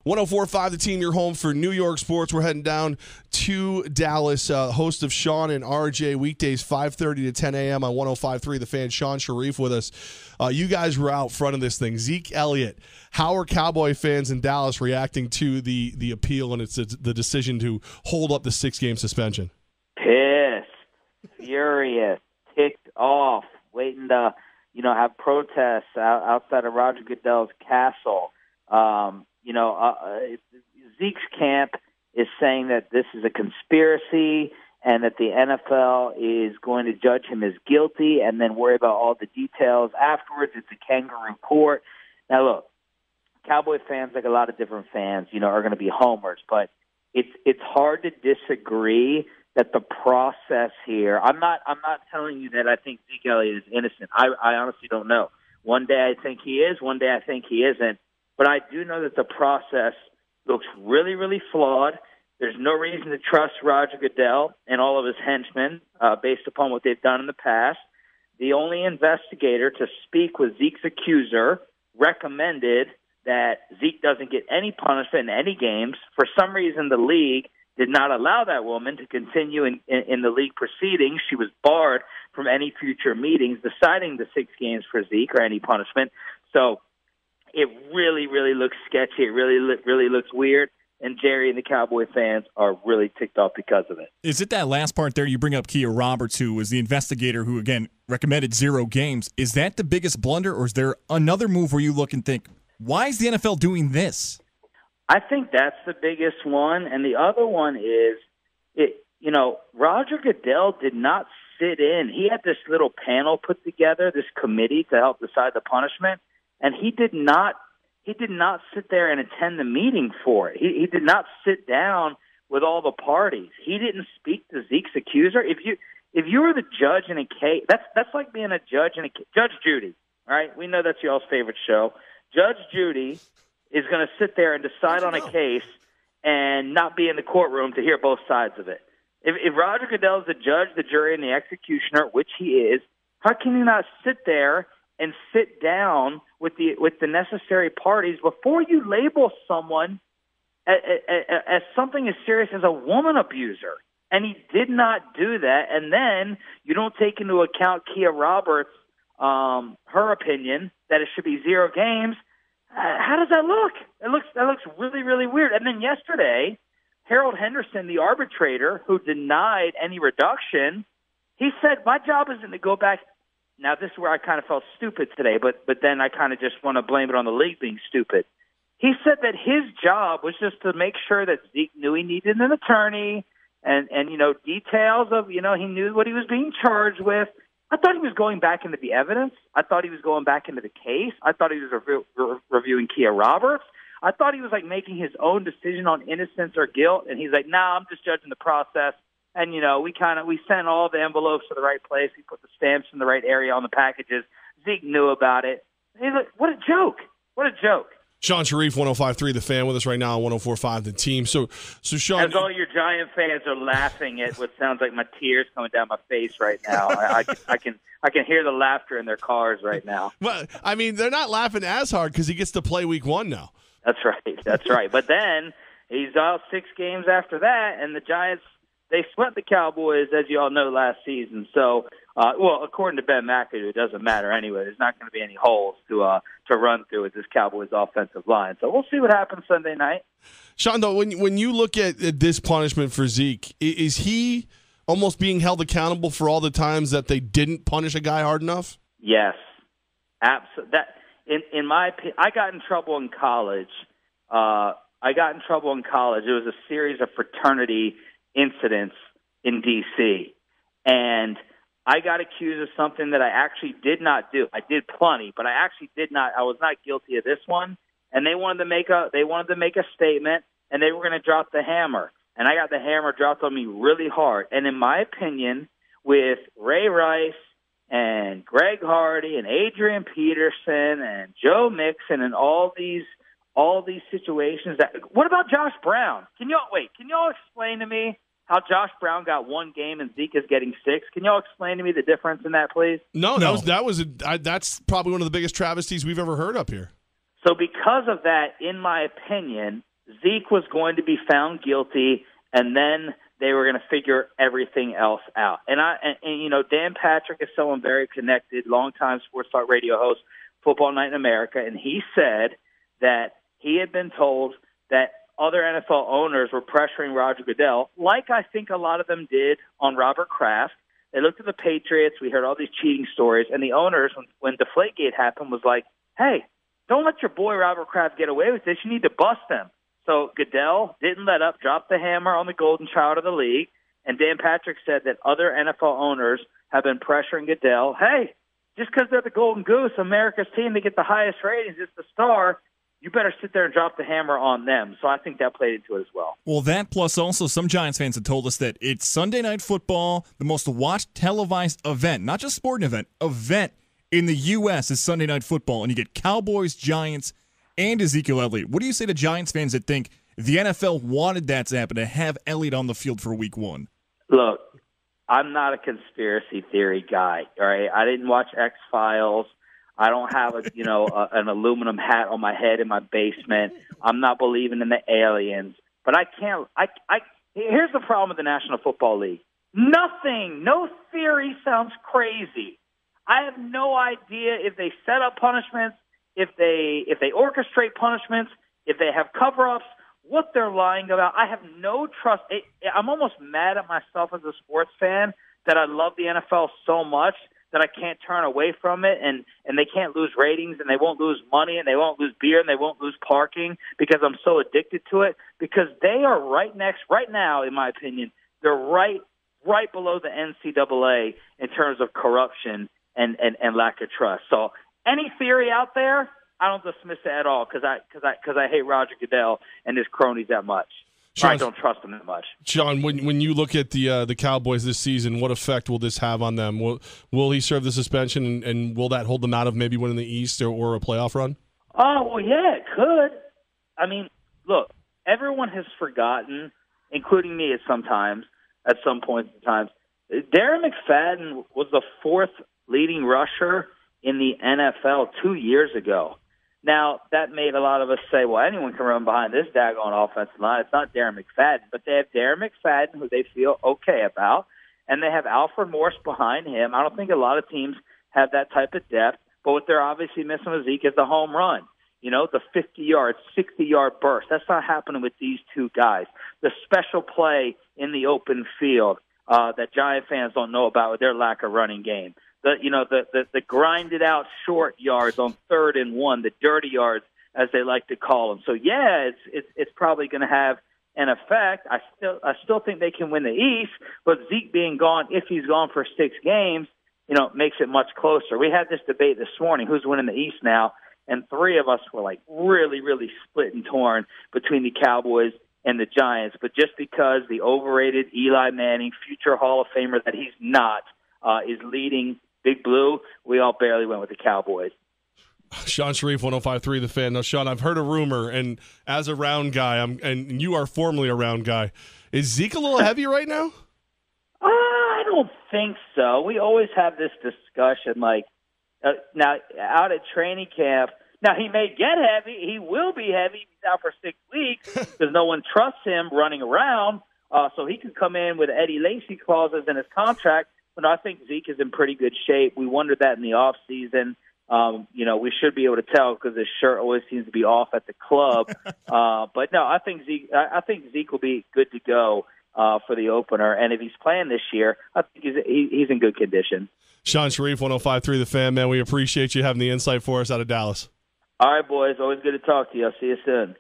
104.5 The Team, your home for New York sports. We're heading down to Dallas. Host of Shan and RJ, weekdays 5:30 to 10 a.m. on 105.3 The Fan. Shan Sharif with us. You guys were out front of this thing. Zeke Elliott, how are Cowboy fans in Dallas reacting to the appeal and the decision to hold up the 6-game suspension? Pissed, furious, ticked off, waiting to have protests outside of Roger Goodell's castle. Zeke's camp is saying that this is a conspiracy and that the NFL is going to judge him as guilty and then worry about all the details afterwards. It's a kangaroo court. Now, look, Cowboy fans, like a lot of different fans, are going to be homers, but it's hard to disagree that the process here. I'm not telling you that I think Zeke Elliott is innocent. I honestly don't know. One day I think he is. One day I think he isn't. But I do know that the process looks really, really flawed. There's no reason to trust Roger Goodell and all of his henchmen based upon what they've done in the past. The only investigator to speak with Zeke's accuser recommended that Zeke doesn't get any punishment in any games. For some reason, the league did not allow that woman to continue in the league proceedings. She was barred from any future meetings deciding the 6 games for Zeke or any punishment. So it really, really looks sketchy. It really looks weird. And Jerry and the Cowboy fans are really ticked off because of it. Is it that last part there? You bring up Kia Roberts, who was the investigator who, again, recommended 0 games. Is that the biggest blunder, or is there another move where you look and think, why is the NFL doing this? I think that's the biggest one. And the other one is, Roger Goodell did not sit in. He had this little panel put together, this committee to help decide the punishment. And he did not sit there and attend the meeting for it. He did not sit down with all the parties. He didn't speak to Zeke's accuser. If you were the judge in a case, that's like being a judge in a case. Judge Judy, right? We know that's y'all's favorite show. Judge Judy is going to sit there and decide on a case and not be in the courtroom to hear both sides of it. If Roger Goodell is the judge, the jury, and the executioner, which he is, how can you not sit there and sit down with the necessary parties before you label someone as something as serious as a woman abuser? And he did not do that. And then you don't take into account Kia Roberts, her opinion that it should be 0 games. How does that look? That looks really, really weird. And then yesterday, Harold Henderson, the arbitrator who denied any reduction, he said, my job isn't to go back. Now, this is where I kind of felt stupid today, but then I kind of just want to blame it on the league being stupid. He said that his job was just to make sure that Zeke knew he needed an attorney and details of, he knew what he was being charged with. I thought he was going back into the evidence. I thought he was going back into the case. I thought he was reviewing Kia Roberts. I thought he was making his own decision on innocence or guilt, and he's like, nah, I'm just judging the process. And, we sent all the envelopes to the right place. We put the stamps in the right area on the packages. Zeke knew about it. He's like, what a joke. What a joke. Shan Sharif, 105.3 The Fan, with us right now on 104.5 The Team. So Shan, as all your Giant fans are laughing at what sounds like my tears coming down my face right now, I can hear the laughter in their cars right now. Well, I mean, they're not laughing as hard because he gets to play Week 1 now. That's right. But then he's out 6 games after that, and the Giants, they swept the Cowboys, as you all know, last season. So, according to Ben McAdoo, it doesn't matter anyway. There's not going to be any holes to run through with this Cowboys offensive line. So we'll see what happens Sunday night. Shan, though, when you look at this punishment for Zeke, is he almost being held accountable for all the times that they didn't punish a guy hard enough? Yes, absolutely. In my opinion, I got in trouble in college. It was a series of fraternity incidents in D.C., and I got accused of something that I actually did not do. I did plenty, but I was not guilty of this one. And they wanted to make a statement, and they were going to drop the hammer. And I got the hammer dropped on me really hard. And in my opinion, with Ray Rice and Greg Hardy and Adrian Peterson and Joe Mixon and all these situations, what about Josh Brown? Can y'all explain to me how Josh Brown got 1 game and Zeke is getting 6? Can y'all explain to me the difference in that, please? No. That's probably one of the biggest travesties we've ever heard up here. So because of that, in my opinion, Zeke was going to be found guilty, and then they were going to figure everything else out. And Dan Patrick is someone very connected, longtime sports talk radio host, Football Night in America, and he said that he had been told that other NFL owners were pressuring Roger Goodell, like I think a lot of them did on Robert Kraft. They looked at the Patriots. We heard all these cheating stories, and the owners, when Deflategate happened, was like, hey, don't let your boy Robert Kraft get away with this. You need to bust him. So Goodell didn't let up, dropped the hammer on the golden child of the league, and Dan Patrick said that other NFL owners have been pressuring Goodell, hey, just because they're the golden goose, America's team, they get the highest ratings, it's the star, you better sit there and drop the hammer on them. So I think that played into it as well. Well, that plus also some Giants fans have told us that it's Sunday Night Football, the most watched televised event, not just sporting event in the U.S. is Sunday Night Football, and you get Cowboys, Giants, and Ezekiel Elliott. What do you say to Giants fans that think the NFL wanted that to happen, to have Elliott on the field for week one? Look, I'm not a conspiracy theory guy, all right? I didn't watch X-Files. I don't have an aluminum hat on my head in my basement. I'm not believing in the aliens. But here's the problem with the National Football League. No theory sounds crazy. I have no idea if they set up punishments, if they orchestrate punishments, if they have cover-ups, what they're lying about. I have no trust. I'm almost mad at myself as a sports fan that I love the NFL so much that I can't turn away from it, and they can't lose ratings, and they won't lose money, and they won't lose beer, and they won't lose parking because I'm so addicted to it, because they are right now, in my opinion, they're right below the NCAA in terms of corruption and lack of trust. So any theory out there, I don't dismiss it at all because I hate Roger Goodell and his cronies that much. Sean, I don't trust them that much. Sean, when you look at the Cowboys this season, what effect will this have on them? Will he serve the suspension, and will that hold them out of maybe winning the East or a playoff run? Oh, well, yeah, it could. I mean, look, everyone has forgotten, including me at some points in time, Darren McFadden was the fourth leading rusher in the NFL 2 years ago. Now, that made a lot of us say, well, anyone can run behind this daggone offensive line. It's not Darren McFadden. But they have Darren McFadden, who they feel okay about, and they have Alfred Morse behind him. I don't think a lot of teams have that type of depth. But what they're obviously missing with Zeke is the home run. You know, the 50-yard, 60-yard burst. That's not happening with these two guys. The special play in the open field that Giant fans don't know about with their lack of running game. The grinded out short yards on 3rd and 1, the dirty yards as they like to call them. So yeah, it's probably going to have an effect. I still think they can win the East, but Zeke being gone, if he's gone for 6 games, makes it much closer. We had this debate this morning, who's winning the East now, and 3 of us were like really, really split and torn between the Cowboys and the Giants. But just because the overrated Eli Manning, future Hall of Famer that he's not, is leading Big Blue, we all barely went with the Cowboys. Shan Sharif, 105.3 The Fan. Now, Sean, I've heard a rumor, and as a round guy, and you are formerly a round guy, is Zeke a little heavy right now? I don't think so. We always have this discussion, now out at training camp. Now, he may get heavy. He will be heavy. He's out for 6 weeks because no one trusts him running around. So he could come in with Eddie Lacy clauses in his contract. But I think Zeke is in pretty good shape. We wondered that in the off season. We should be able to tell because his shirt always seems to be off at the club. But no, I think Zeke will be good to go for the opener. And if he's playing this year, I think he's in good condition. Shan Sharif, 105.3 The Fan, man. We appreciate you having the insight for us out of Dallas. All right, boys. Always good to talk to you. I'll see you soon.